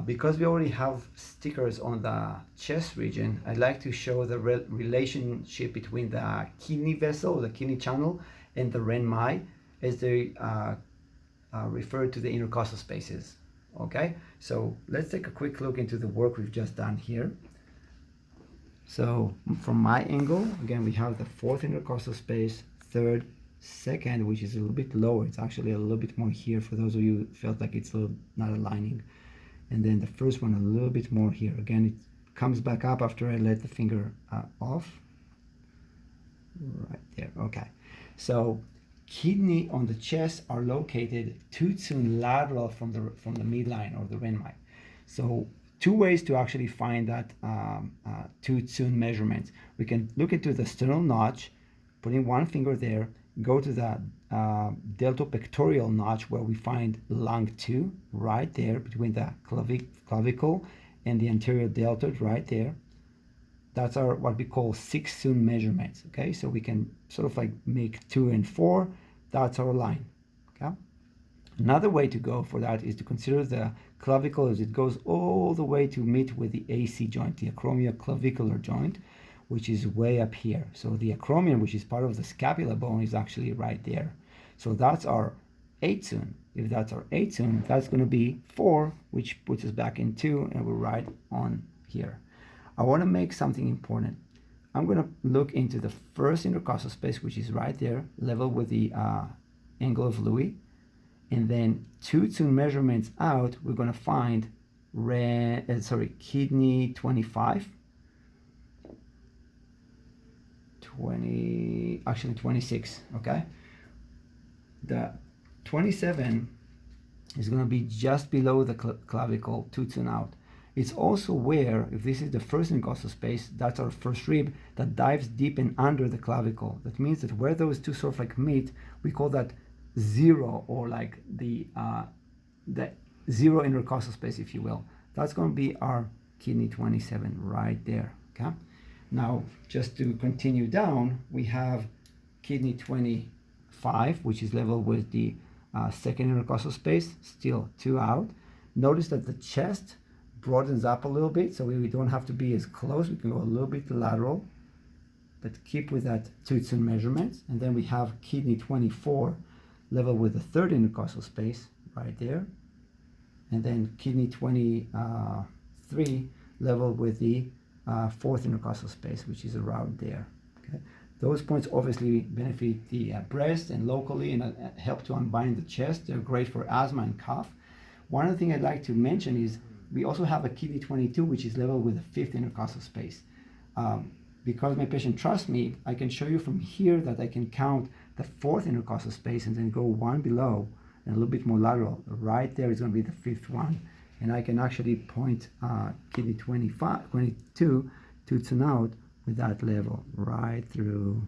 Because we already have stickers on the chest region, I'd like to show the relationship between the kidney vessel, the kidney channel, and the renmai, as they refer to the intercostal spaces. Okay, so let's take a quick look into the work we've just done here. So from my angle, again, we have the fourth intercostal space, third, second, which is a little bit lower. It's actually a little bit more here for those of you who felt like it's not aligning. And then the first one a little bit more here. Again, it comes back up after I let the finger off. Right there, okay. So kidney on the chest are located too soon lateral from the midline or the renmai. So two ways to actually find that too soon measurements. We can look into the sternal notch, putting one finger there, go to the deltopectoral notch where we find lung 2, right there between the clavicle and the anterior deltoid, right there. That's our what we call 6 soon measurements. Okay, so we can sort of like make 2 and 4. That's our line. Okay. Another way to go for that is to consider the clavicle as it goes all the way to meet with the AC joint, the acromioclavicular joint, which is way up here. So the acromion, which is part of the scapula bone, is actually right there. So that's our 8 soon. If that's our 8 soon, that's going to be 4, which puts us back in 2, and we're right on here. I want to make something important. I'm going to look into the first intercostal space, which is right there, level with the angle of Louis. And then 2 soon measurements out, we're going to find kidney 25. 26, okay? The 27 is going to be just below the clavicle, 2 soon out. It's also where, if this is the first intercostal space, that's our first rib that dives deep and under the clavicle. That means that where those two sort of like meet, we call that 0, or like the 0 intercostal space, if you will. That's going to be our kidney 27 right there, okay? Now, just to continue down, we have kidney 25, which is level with the second intercostal space, still 2 out. Notice that the chest broadens up a little bit, so we don't have to be as close. We can go a little bit lateral, but keep with that 2 soon measurements. And then we have kidney 24, level with the third intercostal space, right there. And then kidney 23, level with the fourth intercostal space, which is around there. Okay, those points obviously benefit the breast and locally, and help to unbind the chest. They're great for asthma and cough. One other thing I'd like to mention is we also have a kidney 22, which is level with the fifth intercostal space. Because my patient trusts me, I can show you from here that I can count the fourth intercostal space and then go one below and a little bit more lateral. Right there is going to be the fifth one. And I can actually point kidney 22 to turn out with that level right through.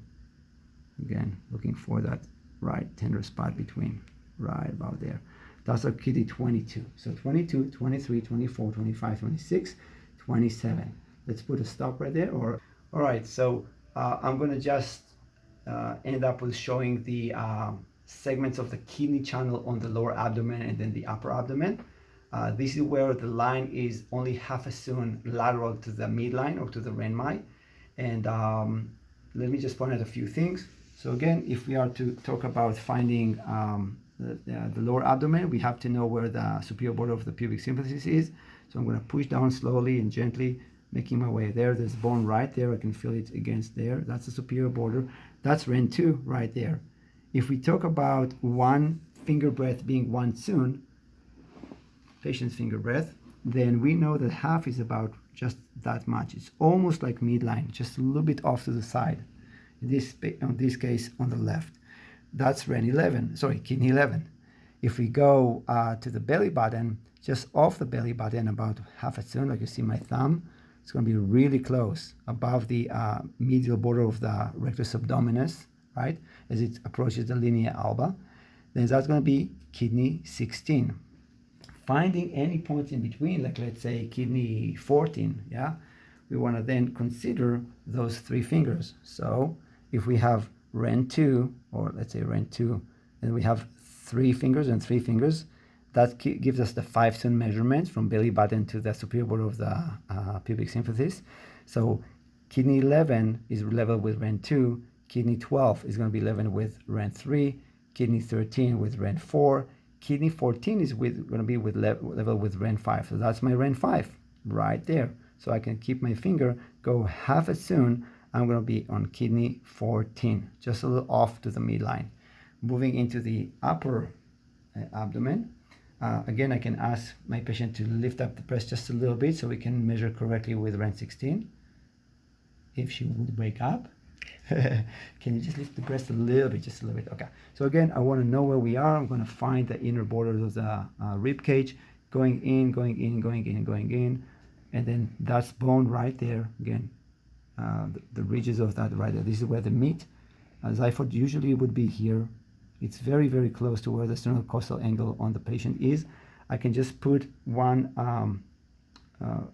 Again, looking for that right tender spot between, right about there. That's our kidney 22. So 22, 23, 24, 25, 26, 27. Let's put a stop right there. All right, so I'm going to just end up with showing the segments of the kidney channel on the lower abdomen and then the upper abdomen. This is where the line is only half a soon lateral to the midline or to the renmai. And let me just point out a few things. So again, if we are to talk about finding the lower abdomen, we have to know where the superior border of the pubic symphysis is. So I'm going to push down slowly and gently, making my way there. There's bone right there. I can feel it against there. That's the superior border. That's Ren 2 right there. If we talk about one finger breadth being 1 soon, patient's finger breadth, then we know that half is about just that much. It's almost like midline, just a little bit off to the side. In this case, on the left. That's kidney 11. If we go to the belly button, just off the belly button, about half a soon, like you see my thumb, it's going to be really close, above the medial border of the rectus abdominis, right, as it approaches the linea alba. Then that's going to be kidney 16. Finding any points in between, like let's say kidney 14, yeah, we want to then consider those 3 fingers. So if we have Ren 2, or let's say Ren 2, then we have 3 fingers and 3 fingers. that gives us the 5 tone measurements from belly button to the superior border of the pubic symphysis. So kidney 11 is level with REN 2, kidney 12 is going to be level with REN 3, kidney 13 with REN 4, kidney 14 is going to be with level with REN 5. So that's my REN 5 right there. So I can keep my finger, go half as soon, I'm going to be on kidney 14, just a little off to the midline. Moving into the upper abdomen. Again, I can ask my patient to lift up the breast just a little bit so we can measure correctly with REN 16. If she would wake up. Can you just lift the breast a little bit, just a little bit? Okay. So again, I want to know where we are. I'm going to find the inner borders of the rib cage, going in, going in, going in, going in, and then that's bone right there. Again, the ridges of that right there. This is where the meat, as I thought usually it would be here. It's very, very close to where the sternocostal angle on the patient is. I can just put one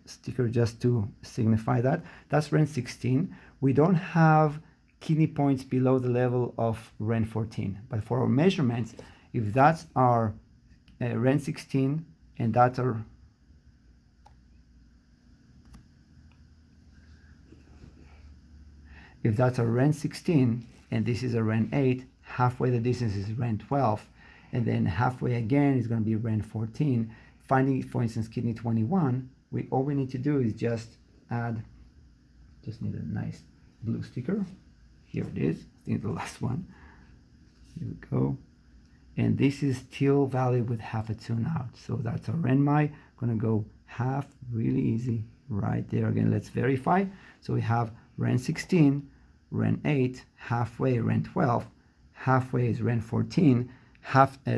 sticker just to signify that. That's REN 16. We don't have kidney points below the level of REN 14. But for our measurements, if that's our REN 16 and that's our REN 16 and this is a REN 8, halfway the distance is REN 12, and then halfway again is going to be REN 14. Finding, for instance, kidney 21, all we need to do is just add, just need a nice blue sticker. Here it is, I think the last one. Here we go. And this is still valid with half a tune out. So that's our RENMI. Going to go half, really easy, right there. Again, let's verify. So we have REN 16, REN 8, halfway REN 12, halfway is REN 14,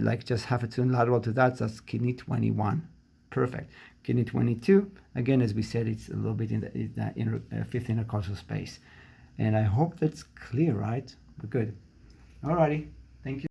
like just half a tune lateral to that, that's kidney 21. Perfect. Kidney 22, again, as we said, it's a little bit in the fifth intercostal space. And I hope that's clear, right? We're good. Alrighty. Thank you.